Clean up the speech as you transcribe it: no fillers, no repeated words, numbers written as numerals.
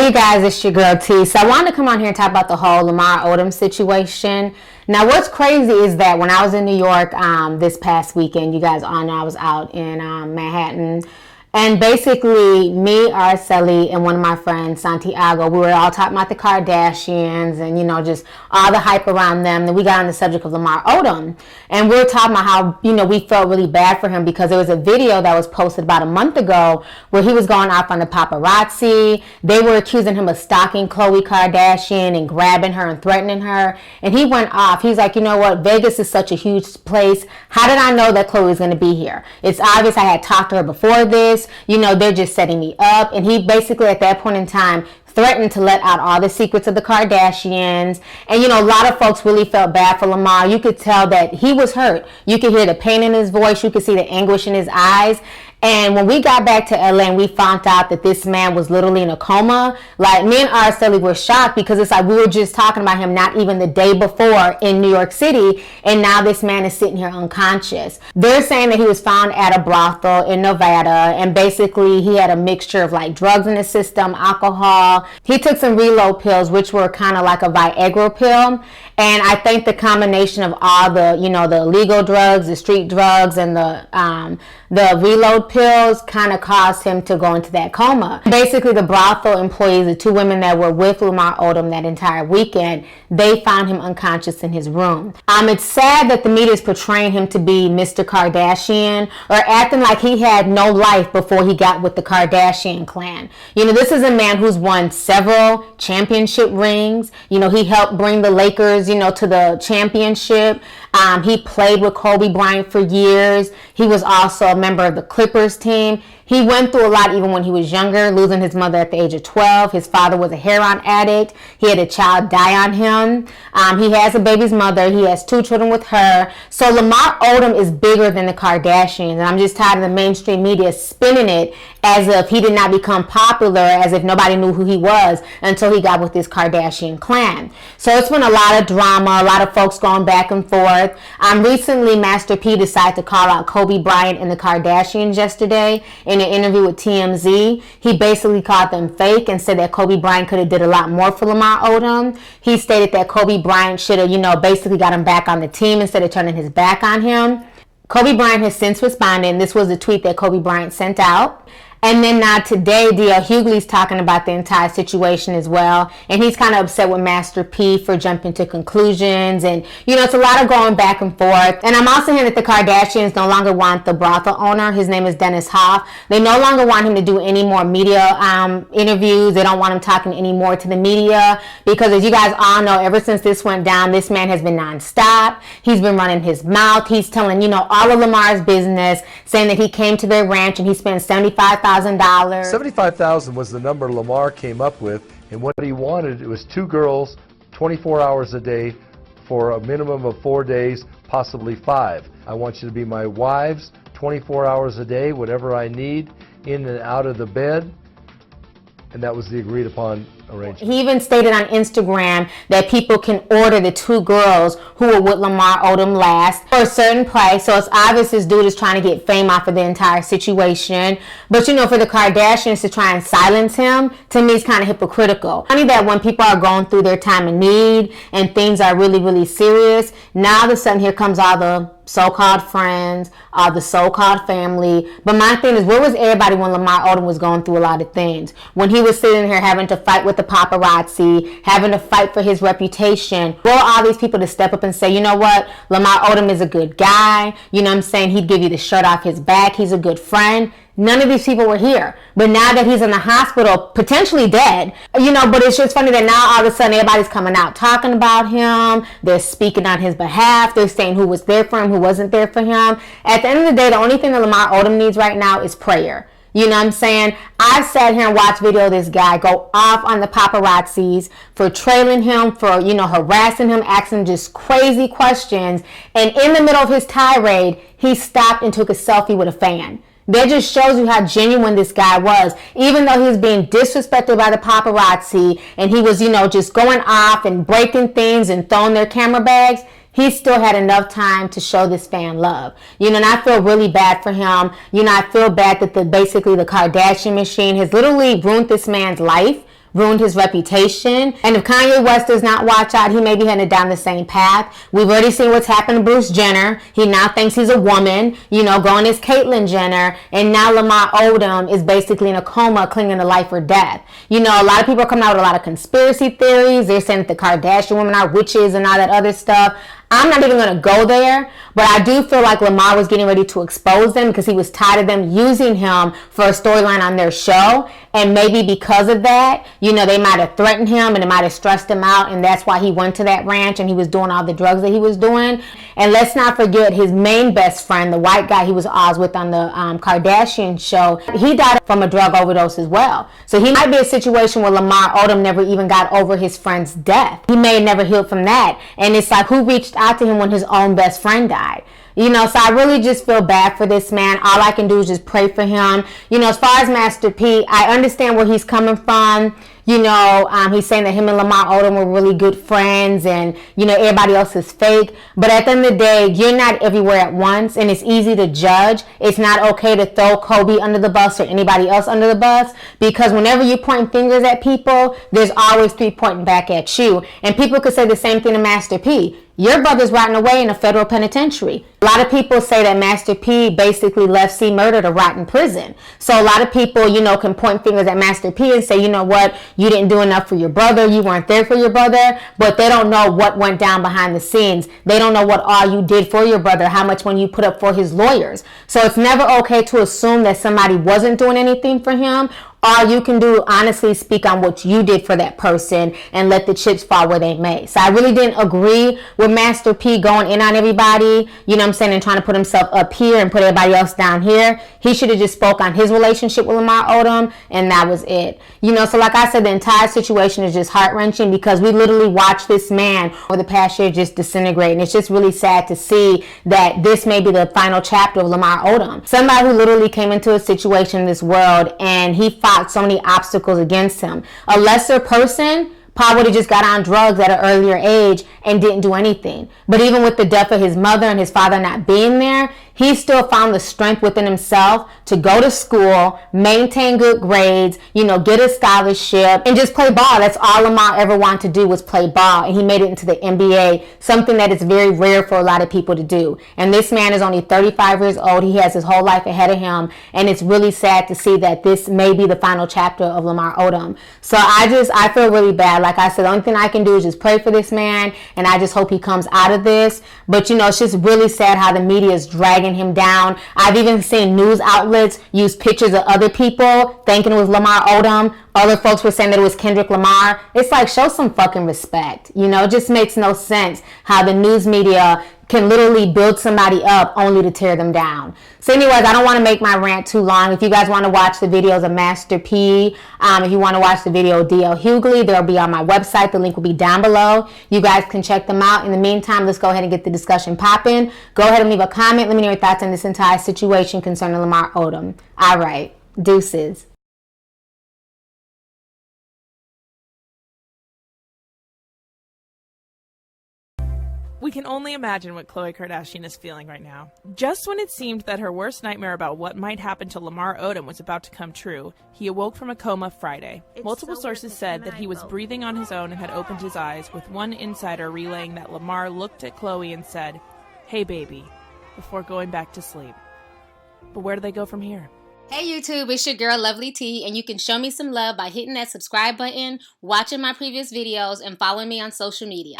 Hey guys, it's your girl T. So I wanted to come on here and talk about the whole Lamar Odom situation. Now what's crazy is that when I was in New York this past weekend, you guys all know I was out in Manhattan. And basically, me, Araceli, and one of my friends, Santiago, we were all talking about the Kardashians and, you know, just all the hype around them. Then we got on the subject of Lamar Odom. And we were talking about how, you know, we felt really bad for him because there was a video that was posted about a month ago where he was going off on the paparazzi. They were accusing him of stalking Khloe Kardashian and grabbing her and threatening her. And he went off. He's like, you know what? Vegas is such a huge place. How did I know that Khloe was going to be here? It's obvious I had talked to her before this. You know, they're just setting me up. And he basically at that point in time threatened to let out all the secrets of the Kardashians. And, you know, a lot of folks really felt bad for Lamar. You could tell that he was hurt. You could hear the pain in his voice. You could see the anguish in his eyes. And when we got back to LA and we found out that this man was literally in a coma, like me and Araceli were shocked because it's like we were just talking about him not even the day before in New York City, and now this man is sitting here unconscious. They're saying that he was found at a brothel in Nevada, and basically he had a mixture of like drugs in his system, alcohol. He took some reload pills, which were kind of like a Viagra pill. And I think the combination of all the, you know, the illegal drugs, the street drugs, and the reload pills kind of caused him to go into that coma. Basically, the brothel employees, the two women that were with Lamar Odom that entire weekend, they found him unconscious in his room. It's sad that the media is portraying him to be Mr. Kardashian or acting like he had no life before he got with the Kardashian clan. You know, this is a man who's won several championship rings. You know, he helped bring the Lakers, you know, to the championship. He played with Kobe Bryant for years. He was also a member of the Clippers team. He went through a lot even when he was younger, losing his mother at the age of 12. His father was a heroin addict. He had a child die on him. He has a baby's mother. He has 2 children with her. So Lamar Odom is bigger than the Kardashians. And I'm just tired of the mainstream media spinning it as if he did not become popular, as if nobody knew who he was until he got with this Kardashian clan. So it's been a lot of drama, a lot of folks going back and forth. Recently, Master P decided to call out Kobe Bryant and the Kardashians yesterday in an interview with TMZ. He basically called them fake and said that Kobe Bryant could have did a lot more for Lamar Odom. He stated that Kobe Bryant should have, you know, basically got him back on the team instead of turning his back on him. Kobe Bryant has since responded, and this was the tweet that Kobe Bryant sent out. And then now today, D.L. Hughley's talking about the entire situation as well. And he's kind of upset with Master P for jumping to conclusions. And, you know, it's a lot of going back and forth. And I'm also hearing that the Kardashians no longer want the brothel owner. His name is Dennis Hoff. They no longer want him to do any more media interviews. They don't want him talking anymore to the media. Because as you guys all know, ever since this went down, this man has been nonstop. He's been running his mouth. He's telling, you know, all of Lamar's business, saying that he came to their ranch and he spent $75,000. $75,000 was the number Lamar came up with, and what he wanted, it was 2 girls, 24 hours a day for a minimum of 4 days, possibly 5. I want you to be my wives, 24 hours a day, whatever I need, in and out of the bed, and that was the agreed upon arrangement. He even stated on Instagram that people can order the 2 girls who were with Lamar Odom last for a certain price. So it's obvious this dude is trying to get fame off of the entire situation. But, you know, for the Kardashians to try and silence him, to me, is kind of hypocritical. Funny that when people are going through their time of need and things are really, really serious, now all of a sudden here comes all the so-called friends, the so-called family. But my thing is, where was everybody when Lamar Odom was going through a lot of things? When he was sitting here having to fight with the paparazzi, having to fight for his reputation, for all these people to step up and say, you know what, Lamar Odom is a good guy. You know what I'm saying? He'd give you the shirt off his back. He's a good friend. None of these people were here. But now that he's in the hospital, potentially dead, you know, but it's just funny that now all of a sudden everybody's coming out talking about him. They're speaking on his behalf. They're saying who was there for him, who wasn't there for him. At the end of the day, the only thing that Lamar Odom needs right now is prayer. You know what I'm saying? I've sat here and watched video of this guy go off on the paparazzis for trailing him, for, you know, harassing him, asking just crazy questions. And in the middle of his tirade, he stopped and took a selfie with a fan. That just shows you how genuine this guy was. Even though he was being disrespected by the paparazzi and he was, you know, just going off and breaking things and throwing their camera bags, he still had enough time to show this fan love. You know, and I feel really bad for him. You know, I feel bad that basically the Kardashian machine has literally ruined this man's life ruined his reputation. And if Kanye West does not watch out, he may be headed down the same path. We've already seen what's happened to Bruce Jenner. He now thinks he's a woman, going as Caitlyn Jenner. And now Lamar Odom is basically in a coma, clinging to life or death. A lot of people are coming out with a lot of conspiracy theories. They're saying that the Kardashian women are witches and all that other stuff. I'm not even going to go there, but I do feel like Lamar was getting ready to expose them because he was tired of them using him for a storyline on their show. And maybe because of that, they might have threatened him and it might have stressed him out. And that's why he went to that ranch and he was doing all the drugs that he was doing. And let's not forget his main best friend, the white guy he was always with on the Kardashian show. He died from a drug overdose as well. So he might be a situation where Lamar Odom never even got over his friend's death. He may have never healed from that. And it's like, who reached out to him when his own best friend died? So I really just feel bad for this man. All I can do is just pray for him. As far as Master P, I understand where he's coming from. He's saying that him and Lamar Odom were really good friends and, everybody else is fake. But at the end of the day, you're not everywhere at once and it's easy to judge. It's not okay to throw Kobe under the bus or anybody else under the bus because whenever you point fingers at people, there's always three pointing back at you. And people could say the same thing to Master P. Your brother's rotting away in a federal penitentiary. A lot of people say that Master P basically left C Murder to rot in prison. So a lot of people, can point fingers at Master P and say, you know what, you didn't do enough for your brother, you weren't there for your brother, but they don't know what went down behind the scenes. They don't know what all you did for your brother, how much money you put up for his lawyers. So it's never okay to assume that somebody wasn't doing anything for him. All you can do, honestly, speak on what you did for that person and let the chips fall where they may. So I really didn't agree with Master P going in on everybody, and trying to put himself up here and put everybody else down here. He should have just spoke on his relationship with Lamar Odom, and that was it. So like I said, the entire situation is just heart-wrenching because we literally watched this man over the past year just disintegrate, and it's just really sad to see that this may be the final chapter of Lamar Odom. Somebody who literally came into a situation in this world, and he fought so many obstacles against him. A lesser person probably would have just got on drugs at an earlier age and didn't do anything. But even with the death of his mother and his father not being there, he still found the strength within himself to go to school, maintain good grades, get a scholarship, and just play ball. That's all Lamar ever wanted to do was play ball, and he made it into the NBA, something that is very rare for a lot of people to do. And this man is only 35 years old. He has his whole life ahead of him, and it's really sad to see that this may be the final chapter of Lamar Odom. So I feel really bad. Like I said, the only thing I can do is just pray for this man, and I just hope he comes out of this. But, it's just really sad how the media is dragging him down. I've even seen news outlets use pictures of other people thinking it was Lamar Odom. Other folks were saying that it was Kendrick Lamar. It's like, show some fucking respect. It just makes no sense how the news media can literally build somebody up only to tear them down. So anyways, I don't want to make my rant too long. If you guys want to watch the videos of Master P, if you want to watch the video of DL Hughley, they'll be on my website. The link will be down below. You guys can check them out. In the meantime, let's go ahead and get the discussion popping. Go ahead and leave a comment. Let me know your thoughts on this entire situation concerning Lamar Odom. All right. Deuces. We can only imagine what Khloe Kardashian is feeling right now. Just when it seemed that her worst nightmare about what might happen to Lamar Odom was about to come true, he awoke from a coma Friday. Multiple sources said that he was breathing on his own and had opened his eyes, with one insider relaying that Lamar looked at Khloe and said, "Hey baby," before going back to sleep. But where do they go from here? Hey YouTube, it's your girl Lovely T, and you can show me some love by hitting that subscribe button, watching my previous videos, and following me on social media.